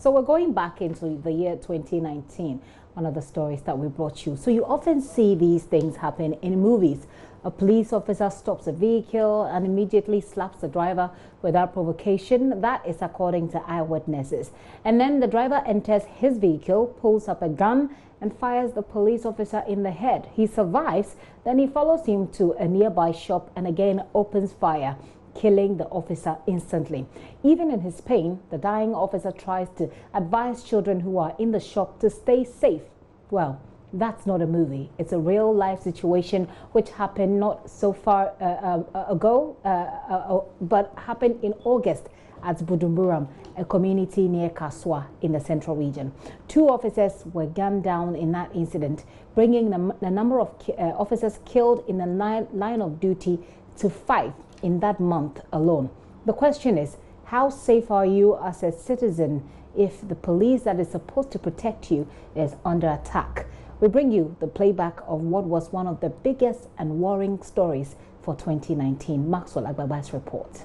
So we're going back into the year 2019, one of the stories that we brought you. So you often see these things happen in movies. A police officer stops a vehicle and immediately slaps the driver without provocation. That is according to eyewitnesses. And then the driver enters his vehicle, pulls up a gun and fires the police officer in the head. He survives. Then he follows him to a nearby shop and again opens fire, killing the officer instantly. Even in his pain, the dying officer tries to advise children who are in the shop to stay safe. Well, that's not a movie. It's a real life situation which happened not so far ago, but happened in August at Buduburam, a community near Kaswa in the central region. 2 officers were gunned down in that incident, bringing the number of officers killed in the line of duty to 5 in that month alone. The question is, how safe are you as a citizen if the police that is supposed to protect you is under attack? We bring you the playback of what was one of the biggest and worrying stories for 2019. Maxwell Agbaba's report.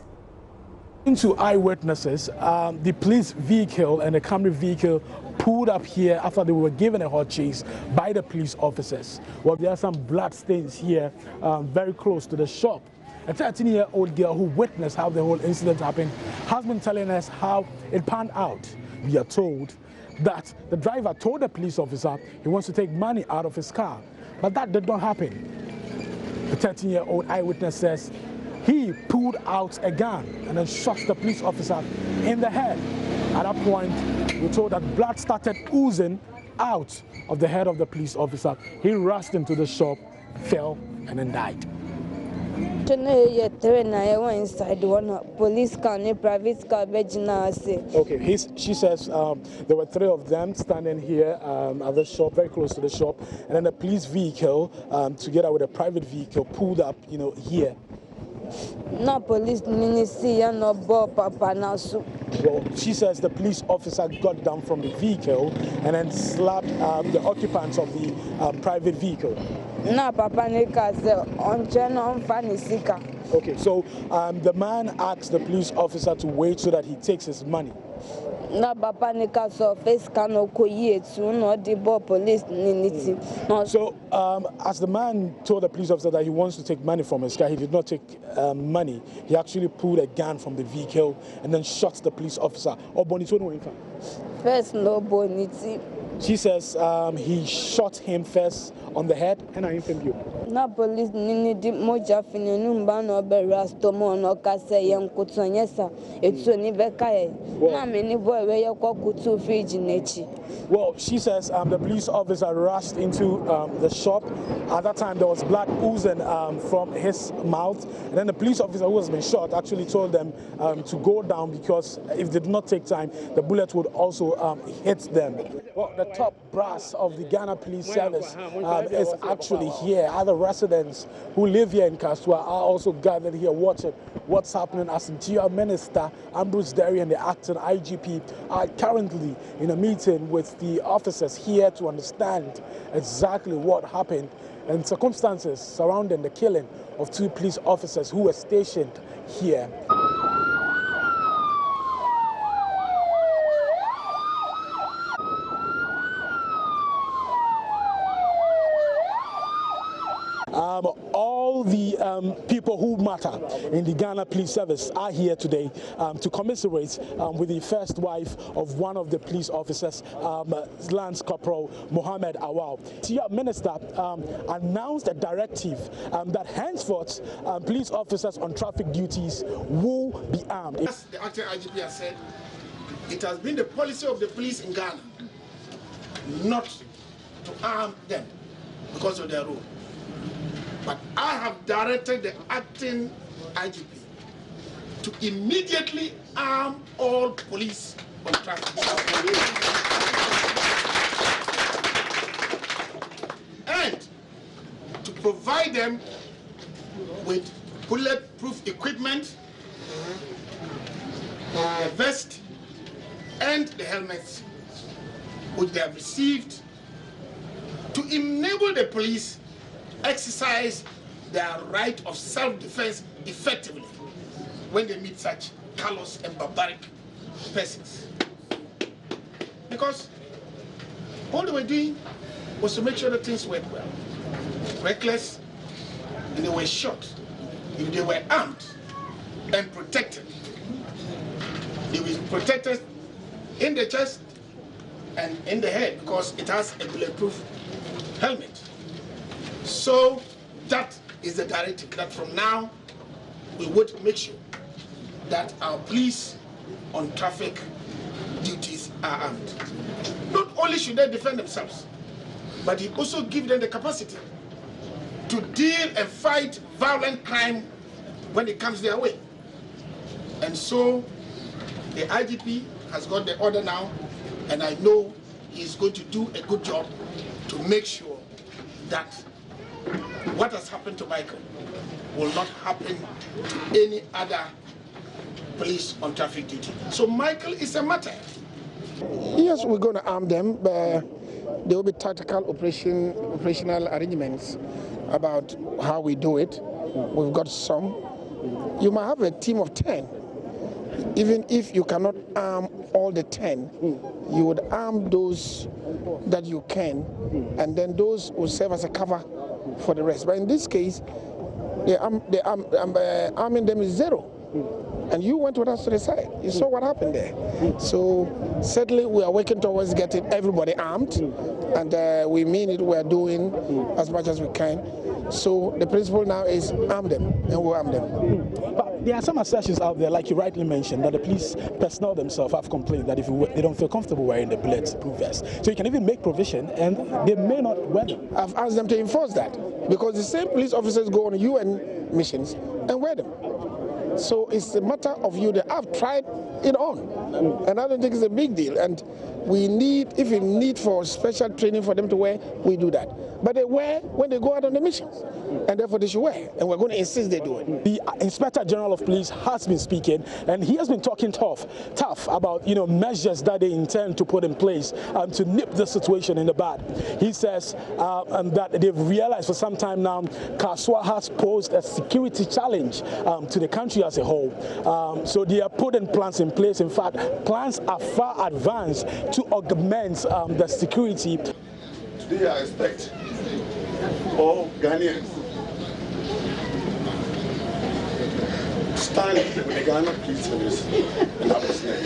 Into eyewitnesses, the police vehicle and the Camry vehicle pulled up here after they were given a hot chase by the police officers. Well, there are some blood stains here very close to the shop. A 13-year-old girl who witnessed how the whole incident happened has been telling us how it panned out. We are told that the driver told the police officer he wants to take money out of his car, but that did not happen. The 13-year-old eyewitness says he pulled out a gun and then shot the police officer in the head. At that point, we're told that blood started oozing out of the head of the police officer. He rushed into the shop, fell, and then died. Inside one police car, private car, Okay, she says there were 3 of them standing here at the shop, very close to the shop, and then the police vehicle, together with a private vehicle, pulled up, here. No police, no papa, no soup. Well, she says the police officer got down from the vehicle and then slapped the occupants of the private vehicle. No papa, on funny sika. Okay, so the man asked the police officer to wait so that he takes his money. No papa, so face cano no the police. So as the man told the police officer that he wants to take money from his car, he did not take money. He actually pulled a gun from the vehicle and then shot the police officer. First, no bonity. She says he shot him first on the head and I informed you. Na police need moja finenumba no berastomo no kase yen kutonyesa etu ni bekaye na many boy we yakokutu fridge nechi. Well, she says the police officer rushed into the shop. At that time, there was blood oozing from his mouth. And then the police officer who has been shot actually told them to go down because if they did not take time, the bullet would also hit them. Well, the top brass of the Ghana Police Service is actually here. Other residents who live here in Kaswa are also gathered here watching what's happening as Interior Minister Ambrose Derry and the acting IGP are currently in a meeting with the officers here to understand exactly what happened and circumstances surrounding the killing of 2 police officers who were stationed here. All the people who matter in the Ghana Police Service are here today to commiserate with the first wife of one of the police officers, Lance Corporal Mohammed Awal. The Minister announced a directive that henceforth police officers on traffic duties will be armed. As the acting IGP has said, it has been the policy of the police in Ghana not to arm them because of their role. But I have directed the acting IGP to immediately arm all police on traffic. And to provide them with bulletproof equipment, the vest, and the helmets which they have received to enable the police exercise their right of self-defense effectively when they meet such callous and barbaric persons. because all they were doing was to make sure that things went well. Reckless, and they were shot. If they were armed and protected, they were protected in the chest and in the head because it has a bulletproof helmet. So that is the directive, that from now we would make sure that our police on traffic duties are armed. Not only should they defend themselves, but it also gives them the capacity to deal and fight violent crime when it comes their way. And so the IGP has got the order now, and I know he's going to do a good job to make sure that what has happened to Michael will not happen to any other police on traffic duty. So Michael is a martyr. Yes, we're going to arm them, but there will be tactical operational arrangements about how we do it. We've got some. You might have a team of 10. Even if you cannot arm all the 10, you would arm those that you can, and then those will serve as a cover for the rest. But in this case, arming them is 0. And you went with us to the side. You saw what happened there. So certainly we are working towards getting everybody armed, and we mean it. We are doing as much as we can. So the principle now is arm them, and we'll arm them. But there are some assertions out there, like you rightly mentioned, that the police personnel themselves have complained that if they don't feel comfortable wearing the bulletproof vest, so you can even make provision, and they may not wear them. I've asked them to enforce that, because the same police officers go on UN missions and wear them. So it's a matter of you. I've tried it on, and I don't think it's a big deal. And we need, if we need for special training for them to wear, we do that. But they wear when they go out on the missions, and therefore they should wear. And we're going to insist they do it. The Inspector General of Police has been speaking, and he has been talking tough about measures that they intend to put in place to nip the situation in the bud. He says that they've realized for some time now, Kaswa has posed a security challenge to the country as a whole. So they are putting plans in place. In fact, plans are far advanced to augment the security. Today I expect all Ghanaians stand with the Ghana Police Service and have a snake.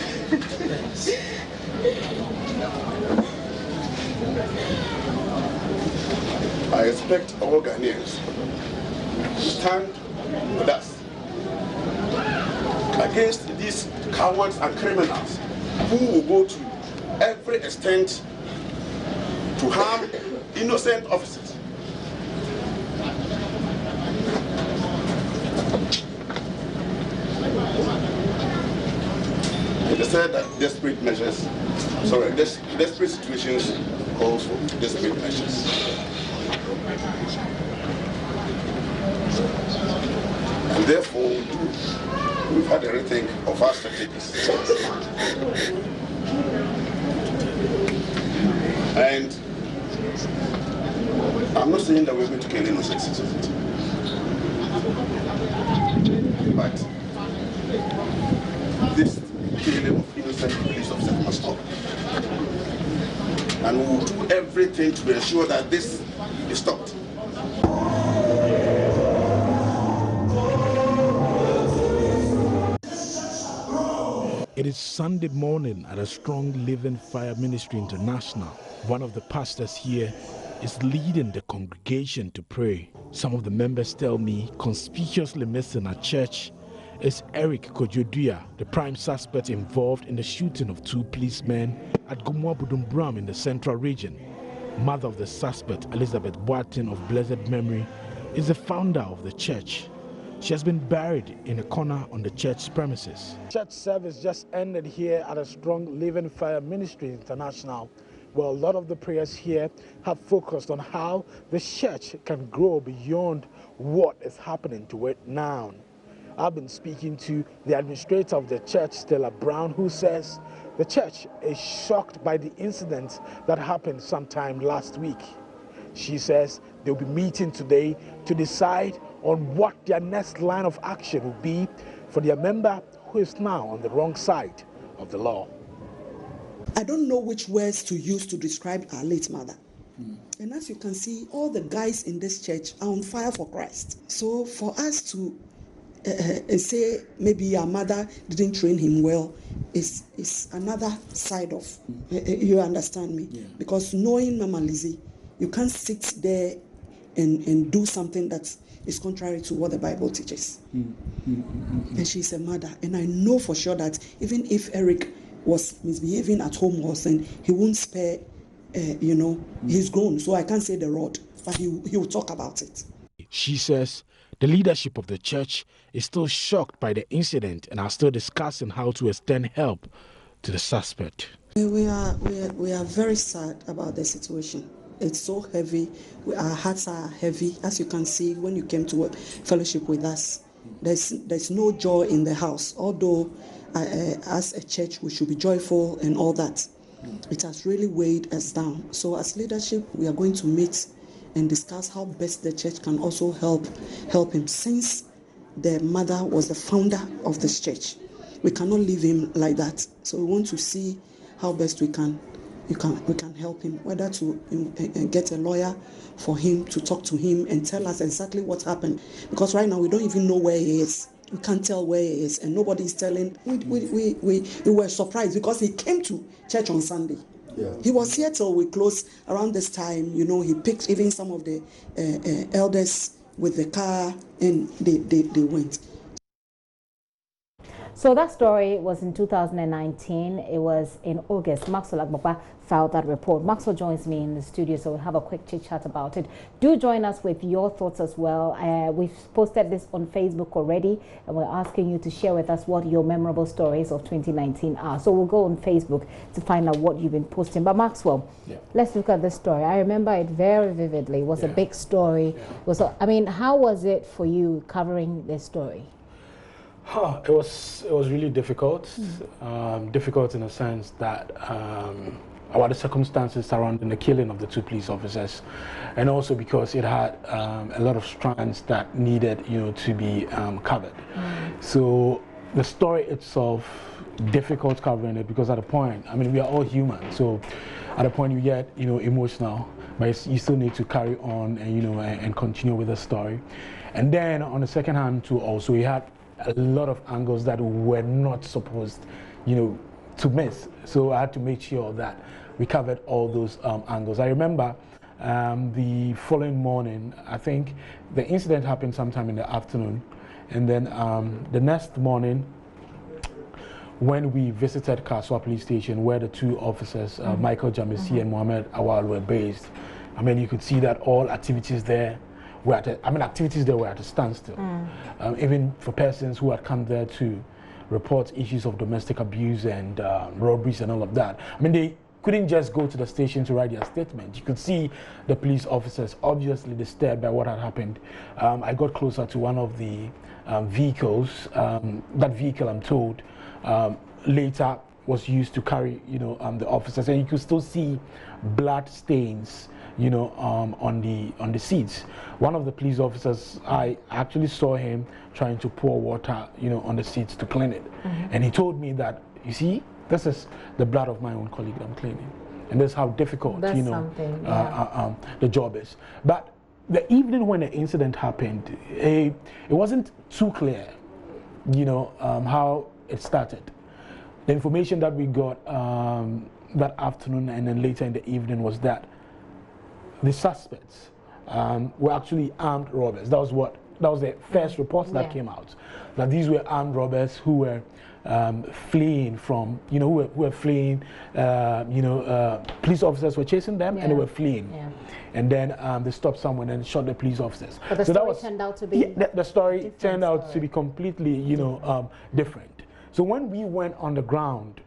I expect all Ghanaians to stand with us against these cowards and criminals who will go to every extent to harm innocent officers. They said that desperate situations calls for desperate measures. And therefore, we've had a rethink of our strategies. And I'm not saying that we're going to kill innocent citizens, but this killing of innocent police officers must stop. And we will do everything to ensure that this is stopped. It is Sunday morning at a Strong Living Fire Ministry International. One of the pastors here is leading the congregation to pray. Some of the members tell me conspicuously missing at church is Eric Kojoduya, the prime suspect involved in the shooting of 2 policemen at Buduburam in the central region. Mother of the suspect, Elizabeth Boatin of blessed memory, is the founder of the church. She has been buried in a corner on the church premises. Church service just ended here at a Strong Living Fire Ministry International. Well, a lot of the prayers here have focused on how the church can grow beyond what is happening to it now. I've been speaking to the administrator of the church, Stella Brown, who says the church is shocked by the incident that happened sometime last week. She says they'll be meeting today to decide on what their next line of action will be for their member who is now on the wrong side of the law. I don't know which words to use to describe our late mother. And as you can see, all the guys in this church are on fire for Christ. So for us to say maybe our mother didn't train him well is another side of, you understand me? Yeah. Because knowing Mama Lizzie, you can't sit there and do something that is contrary to what the Bible teaches. And she's a mother. And I know for sure that even if Eric was misbehaving at home or something, he won't spare, he's grown. So I can't say the rod, but he will talk about it. She says the leadership of the church is still shocked by the incident and are still discussing how to extend help to the suspect. We are very sad about the situation. It's so heavy. Our hearts are heavy, as you can see when you came to fellowship with us. There's no joy in the house, although as a church we should be joyful and all that. It has really weighed us down. So as leadership, we are going to meet and discuss how best the church can also help him, since the mother was the founder of this church. We cannot leave him like that. So we want to see how best we can help him, whether to get a lawyer for him to talk to him and tell us exactly what happened. Because right now we don't even know where he is. We can't tell where he is, and nobody is telling. We were surprised because he came to church on Sunday. Yeah. He was here till we closed around this time. He picked even some of the elders with the car, and they went. So that story was in 2019. It was in August. Maxwell Agbaba filed that report. Maxwell joins me in the studio, so we'll have a quick chit chat about it. Do join us with your thoughts as well. We've posted this on Facebook already, and we're asking you to share with us what your memorable stories of 2019 are. So we'll go on Facebook to find out what you've been posting. But Maxwell, let's look at this story. I remember it very vividly. It was a big story. How was it for you covering this story? It was really difficult. Difficult in the sense that about the circumstances surrounding the killing of the two police officers, and also because it had a lot of strands that needed to be covered. So the story itself, difficult covering it, because at a point, we are all human. So at a point you get emotional, but you still need to carry on and and continue with the story. And then on the second hand too, also we had a lot of angles that were not supposed, to miss. So I had to make sure that we covered all those angles. I remember the following morning, I think the incident happened sometime in the afternoon, and then the next morning, when we visited Kaswa police station, where the two officers, Michael Jamisi and Mohammed Awal, were based, you could see that all activities there activities there were at a standstill. Even for persons who had come there to report issues of domestic abuse and robberies and all of that. They couldn't just go to the station to write their statement. You could see the police officers obviously disturbed by what had happened. I got closer to one of the vehicles. That vehicle, I'm told, later was used to carry, the officers, and you could still see blood stains, on the seats. One of the police officers, I actually saw him trying to pour water, on the seats to clean it, and he told me that, you see, this is the blood of my own colleague that I'm cleaning, and that's how difficult, the job is. But the evening when the incident happened, it wasn't too clear, how it started. The information that we got that afternoon and then later in the evening was that the suspects were actually armed robbers. That was the first report that came out. That these were armed robbers who were fleeing from, who were fleeing. Police officers were chasing them and they were fleeing. And then they stopped someone and shot the police officers. But the story turned out to be the story turned out to be completely, different. So when we went on the ground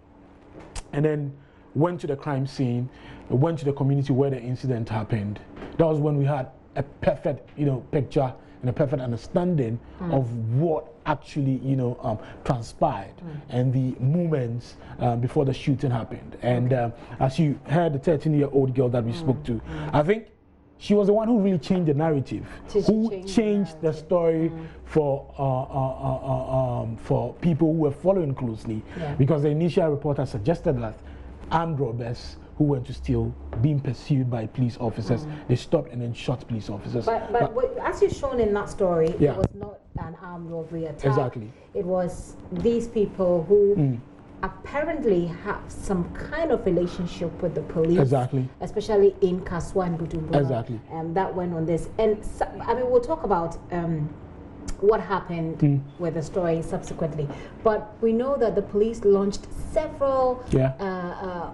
and then went to the crime scene, went to the community where the incident happened, that was when we had a perfect, picture and a perfect understanding of what actually, transpired and the moments before the shooting happened. And as you heard, the 13-year-old girl that we spoke to, I think she was the one who really changed the narrative, who changed the story for people who were following closely, because the initial report had suggested that armed robbers who went to steal being pursued by police officers. They stopped and then shot police officers. But as you've shown in that story, yeah. it was not an armed robbery attack. Exactly. It was these people who apparently have some kind of relationship with the police. Exactly. Especially in Kaswa and Buduburam. Exactly. That went on this. And so, I mean, we'll talk about what happened with the story subsequently. But we know that the police launched several,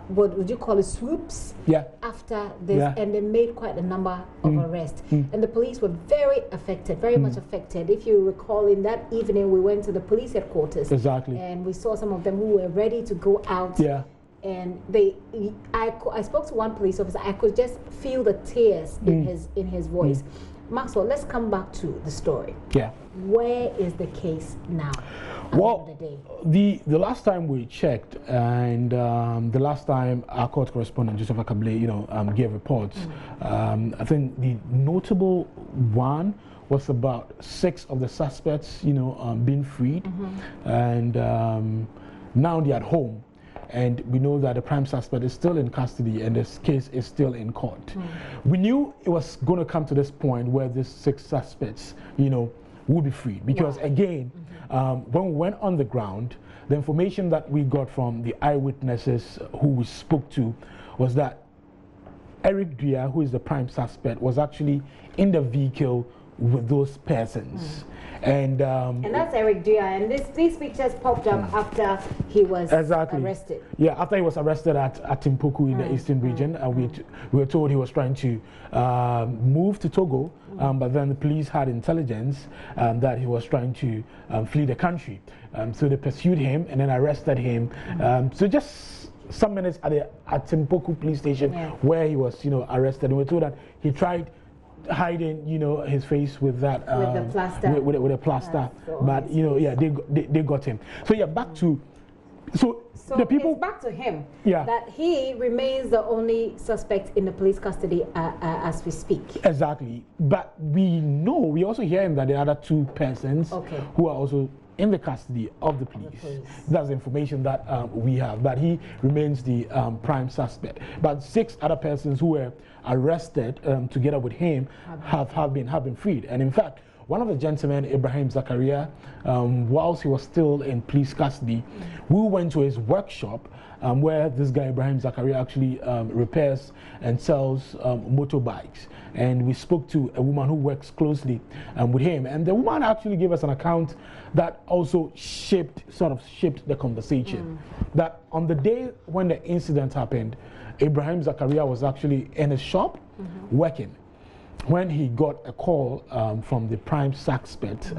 what would you call it, swoops after this, and they made quite a number of arrests. And the police were very affected, very much affected. If you recall, in that evening, we went to the police headquarters. Exactly. And we saw some of them who were ready to go out. Yeah. And I spoke to one police officer. I could just feel the tears in his voice. Maxwell, let's come back to the story. Yeah. Where is the case now? Well, the last time we checked, and the last time our court correspondent Joseph Akable, gave reports, I think the notable one was about 6 of the suspects, being freed, and now they're at home. And we know that the prime suspect is still in custody and this case is still in court. We knew it was going to come to this point where these 6 suspects, would be freed. Because again, when we went on the ground, the information that we got from the eyewitnesses who we spoke to was that Eric Dia, who is the prime suspect, was actually in the vehicle with those persons. And that's Eric Dia, and these pictures popped up after he was arrested. Yeah, after he was arrested at Timpoku in the eastern region, and we were told he was trying to move to Togo, but then the police had intelligence that he was trying to flee the country. So they pursued him and then arrested him. So just some minutes at Timpoku police station where he was, arrested, and we were told that he tried hiding, his face with that with the plaster, with a plaster, but they got him. So back to so the people. It's back to him. That he remains the only suspect in the police custody as we speak. Exactly, but we also hearing that there are other 2 persons who are also in the custody of the police. That's the information that we have, but he remains the prime suspect. But 6 other persons who were arrested together with him have been freed. And in fact, one of the gentlemen, Ibrahim Zakaria, whilst he was still in police custody, we went to his workshop where this guy Ibrahim Zakaria actually repairs and sells motorbikes. And we spoke to a woman who works closely with him, and the woman actually gave us an account that also shaped the conversation. That on the day when the incident happened, Ibrahim Zakaria was actually in his shop working when he got a call from the prime suspect,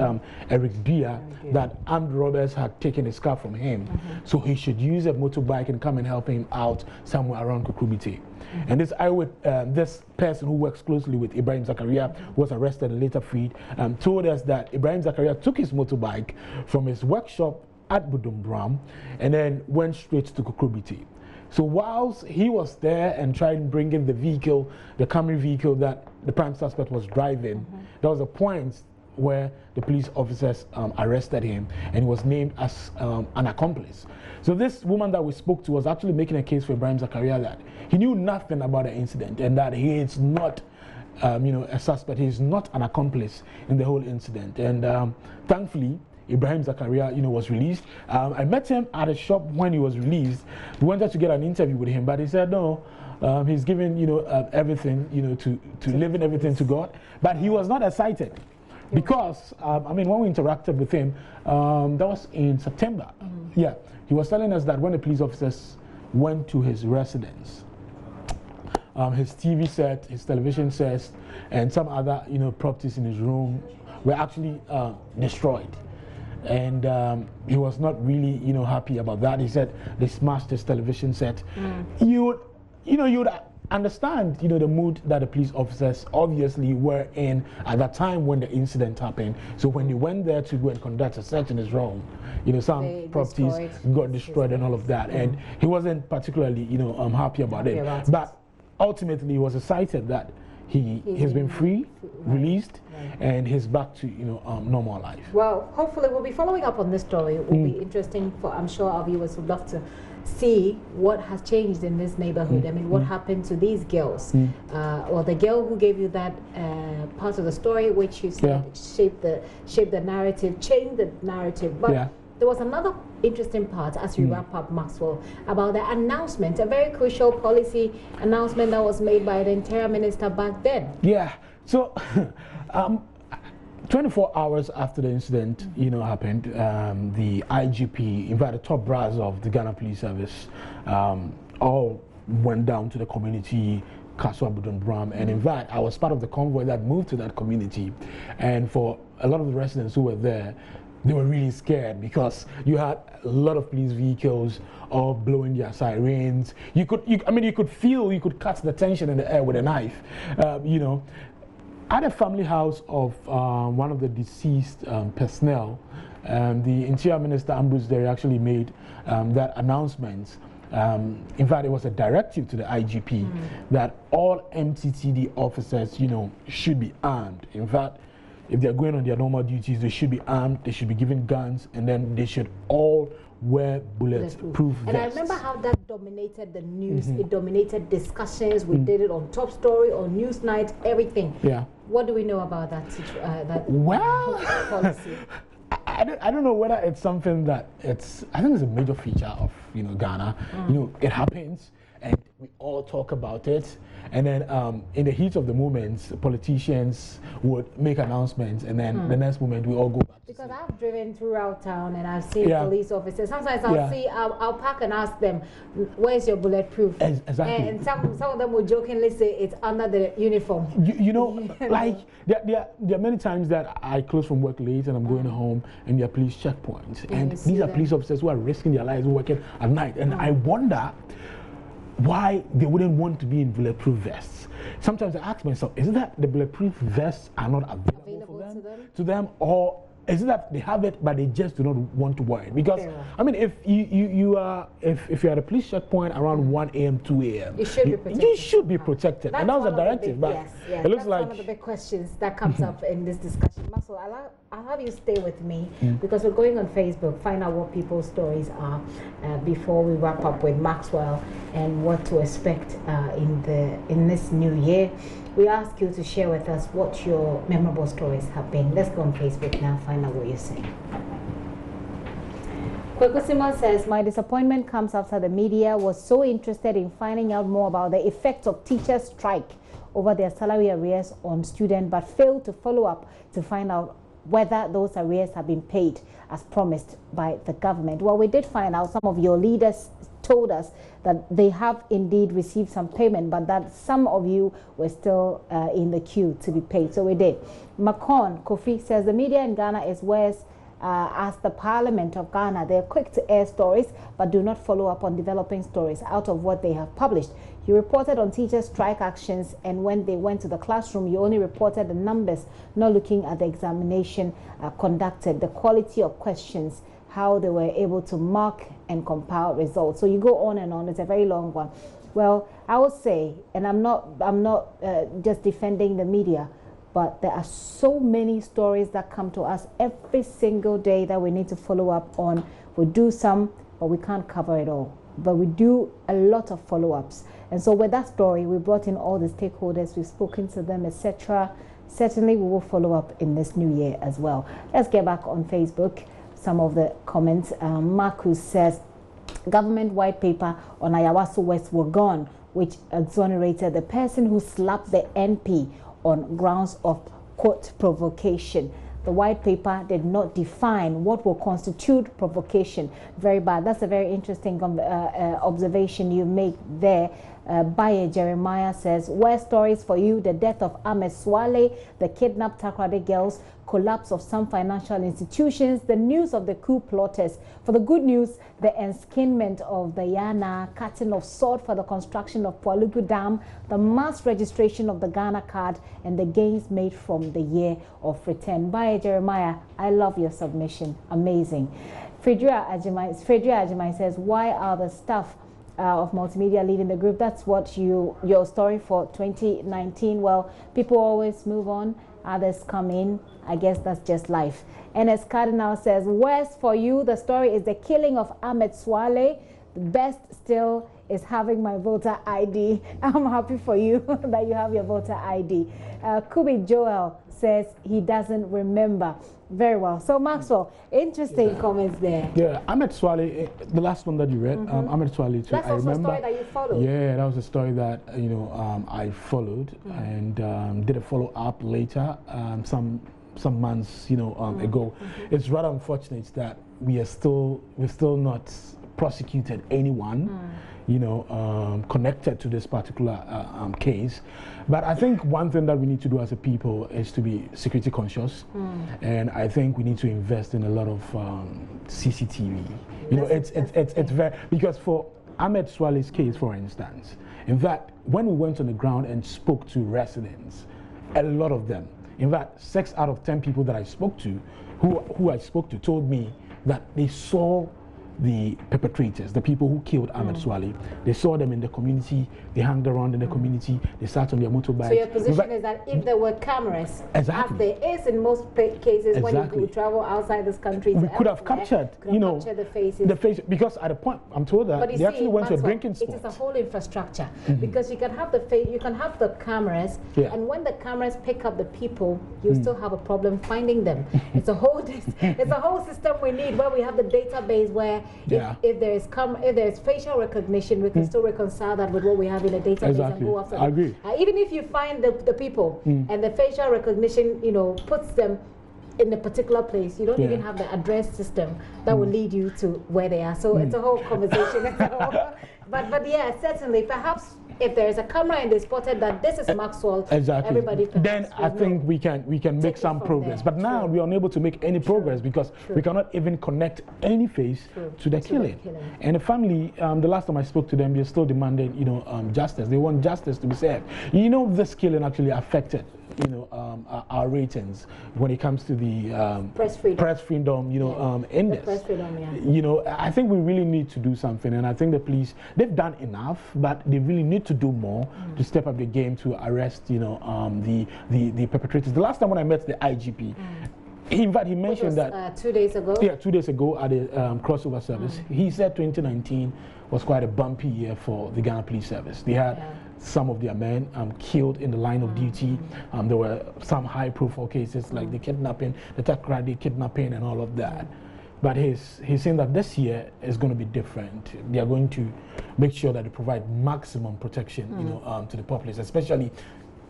Eric Dia, that armed robbers had taken his car from him, so he should use a motorbike and come and help him out somewhere around Kukrubite. And this person who works closely with Ibrahim Zakaria was arrested and later freed, told us that Ibrahim Zakaria took his motorbike from his workshop at Buduburam and then went straight to Kukrubite. So whilst he was there and trying to bring in the vehicle, the Camry vehicle that the prime suspect was driving, there was a point where the police officers arrested him and he was named as an accomplice. So this woman that we spoke to was actually making a case for Ibrahim Zakaria that he knew nothing about the incident and that he is not a suspect, he is not an accomplice in the whole incident. And thankfully, Ibrahim Zakaria, was released. I met him at a shop when he was released. We wanted to get an interview with him, but he said no. He's given, everything, to living everything to God. But he was not excited because, when we interacted with him, that was in September. Yeah, he was telling us that when the police officers went to his residence, his TV set, his television set, and some other, properties in his room were actually destroyed. And he was not really, happy about that. He said they smashed his television set. You'd understand, the mood that the police officers obviously were in at that time when the incident happened. So when they went there to go and conduct a search in his room, some properties got destroyed and all of that. And he wasn't particularly, happy about it. But ultimately, he was excited that he's been free, released, and he's back to normal life. Well, hopefully we'll be following up on this story. It will be interesting for, I'm sure our viewers would love to see what has changed in this neighborhood. I mean, what happened to these girls, or the girl who gave you that part of the story, which you said shaped the narrative, changed the narrative. But there was another interesting part as we wrap up, Maxwell, about the announcement, a very crucial policy announcement that was made by the Interior Minister back then. Yeah. So, 24 hours after the incident, happened, the IGP, in fact, the top brass of the Ghana Police Service, all went down to the community, Kaswa Buduburam, and in fact, I was part of the convoy that moved to that community, and for a lot of the residents who were there, they were really scared because you had a lot of police vehicles all blowing their sirens. You could feel, you could cut the tension in the air with a knife, At a family house of one of the deceased personnel, the Interior Minister Ambrose Derry actually made that announcement. In fact, it was a directive to the IGP that all MTTD officers, should be armed. In fact, if they're going on their normal duties, they should be armed, they should be given guns, and then they should all wear bulletproof vests. And I remember how that dominated the news. It dominated discussions. We did it on Top Story, on Newsnight, everything. Yeah. What do we know about that policy? I don't know whether it's something that I think it's a major feature of Ghana. It happens and we all talk about it, and then in the heat of the moment, politicians would make announcements, and then the next moment we all go back. Because I've driven throughout town and I've seen police officers. Sometimes I'll park and ask them, "Where's your bulletproof?" Exactly. And some of them will jokingly say it's under the uniform. Like there are many times that I close from work late and I'm going home, and there are police checkpoints, and these are police officers who are risking their lives working at night, and I wonder why they wouldn't want to be in bulletproof vests. Sometimes I ask myself, is it that the bulletproof vests are not available to them, or is it that they have it but they just do not want to wear it? Because I mean, if you're at a police checkpoint around 1 a.m., 2 a.m., you should be protected. You should be protected, and that was a directive. But it looks like one of the big questions that comes up in this discussion. Maxwell, I'll have you stay with me because we're going on Facebook, find out what people's stories are before we wrap up with Maxwell and what to expect in this new year. We ask you to share with us what your memorable stories have been. Let's go on Facebook now, find out what you're saying. Kweko Simon says, my disappointment comes after the media was so interested in finding out more about the effects of teachers' strike over their salary arrears on students, but failed to follow up to find out whether those arrears have been paid as promised by the government. Well, we did find out, some of your leaders told us that they have indeed received some payment, but that some of you were still in the queue to be paid. So we did. Macon Kofi says the media in Ghana is worse as the Parliament of Ghana. They're quick to air stories, but do not follow up on developing stories out of what they have published. You reported on teachers' strike actions, and when they went to the classroom, you only reported the numbers, not looking at the examination conducted, the quality of questions, how they were able to mark and compile results. So you go on and on. It's a very long one. Well, I would say, and I'm not just defending the media, but there are so many stories that come to us every single day that we need to follow up on. We do some, but we can't cover it all. But we do a lot of follow-ups. And so with that story, we brought in all the stakeholders, we've spoken to them, etc. Certainly we will follow up in this new year as well. Let's get back on Facebook. Some of the comments. Marcus says, government white paper on Ayawaso West were gone, which exonerated the person who slapped the NP on grounds of, quote, provocation. The white paper did not define what will constitute provocation. Very bad. That's a very interesting observation you make there. Baye Jeremiah says, where stories for you, the death of Ahmed Swale, the kidnapped Takrade girls, collapse of some financial institutions, the news of the coup plotters. For the good news, the enskinment of the Yana, cutting of sword for the construction of Pualugu Dam, the mass registration of the Ghana card, and the gains made from the year of return. Baye Jeremiah, I love your submission. Amazing. Fredria Ajimai says, why are the staff of multimedia leaving the group. That's what your story for 2019. Well, people always move on, others come in. I guess that's just life. And as Cardinal says, worse for you, the story is the killing of Ahmed Swale. The best still is having my voter ID. I'm happy for you that you have your voter ID. Kubi Joel says he doesn't remember. Very well. So Maxwell, interesting comments there. Yeah, Ahmed Swale, the last one that you read, Ahmed Swale too. That's I also remember, a story that you followed. Yeah, that was a story that I followed and did a follow up later, some months ago. It's rather unfortunate that we've still not prosecuted anyone connected to this particular case. But I think one thing that we need to do as a people is to be security conscious, and I think we need to invest in a lot of CCTV. It's very, because for Ahmed Swale's case, for instance, in fact, when we went on the ground and spoke to residents, a lot of them, in fact, 6 out of 10 people that I spoke to, who I spoke to, told me that they saw the perpetrators, the people who killed Ahmed Swale. They saw them in the community, they hung around in the community, they sat on their motorbikes. So your position is that if there were cameras, as there is in most cases when you travel outside this country, we could have captured, the faces. Because at a point, I'm told that they actually went to a drinking spot. It is a whole infrastructure, because you can have the face, you can have the cameras, and when the cameras pick up the people, you still have a problem finding them. It's a whole system we need, where we have the database where if there is facial recognition, we can still reconcile that with what we have in the database and go after them. I agree. Even if you find the people and the facial recognition, puts them in a particular place, you don't even have the address system that will lead you to where they are. So it's a whole conversation. But yeah, certainly, perhaps if there is a camera and they spotted that this is Maxwell, everybody then I think we can make some progress. But now we are unable to make any progress because we cannot even connect any face to the killing. And the family, the last time I spoke to them, they're still demanding, justice. They want justice to be served. This killing actually affected our ratings when it comes to the press freedom index. Press freedom, I think we really need to do something, and I think the police, they've done enough, but they really need to do more to step up the game to arrest the perpetrators. The last time when I met the IGP, in fact, he mentioned that 2 days ago. Yeah, 2 days ago at the crossover service. He said 2019 was quite a bumpy year for the Ghana Police Service. They had some of their men killed in the line of duty. There were some high-profile cases like the kidnapping, the Takrady kidnapping, and all of that. But he's saying that this year is going to be different. They are going to make sure that they provide maximum protection, to the populace, especially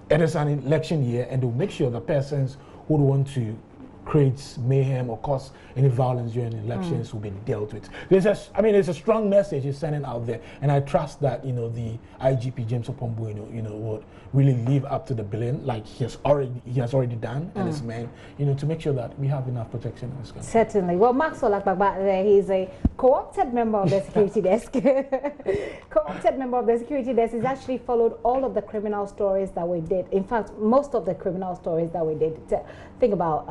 it is an election year, and they'll make sure that persons who would want to create mayhem or cause any violence during elections will be dealt with. There's a strong message he's sending out there, and I trust that the IGP James Opombueno would really live up to the billing like he has already done, and his men, to make sure that we have enough protection in this country. Certainly. Well, Maxwell Akbagba, he's a co-opted member of the security desk. Co-opted member of the security desk. He's actually followed all of the criminal stories that we did. In fact, most of the criminal stories that we did. Think about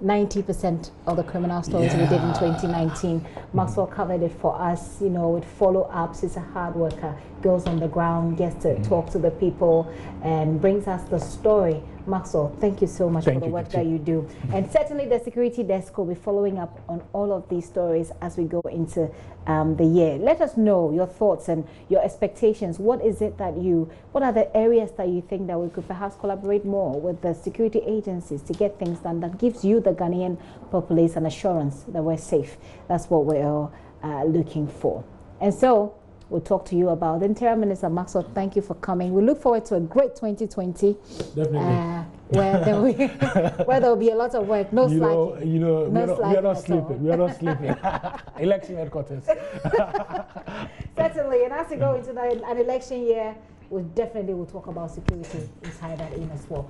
90% of the criminal stories we did in 2019. Maxwell covered it for us, with follow-ups. He's a hard worker, goes on the ground, gets to talk to the people, and brings us the story. Maxwell, thank you so much for the work that you do. And certainly the security desk will be following up on all of these stories as we go into the year. Let us know your thoughts and your expectations. What are the areas that you think that we could perhaps collaborate more with the security agencies to get things done that gives you, the Ghanaian populace, an assurance that we're safe? That's what we're all looking for. And so we'll talk to you about the Interior Minister. Maxwell, thank you for coming. We look forward to a great 2020. Definitely. Where there will be a lot of work, no slacking. We are not sleeping. We are not sleeping. Election headquarters. Certainly, and as we go into an election year, we definitely will talk about security inside that in as well.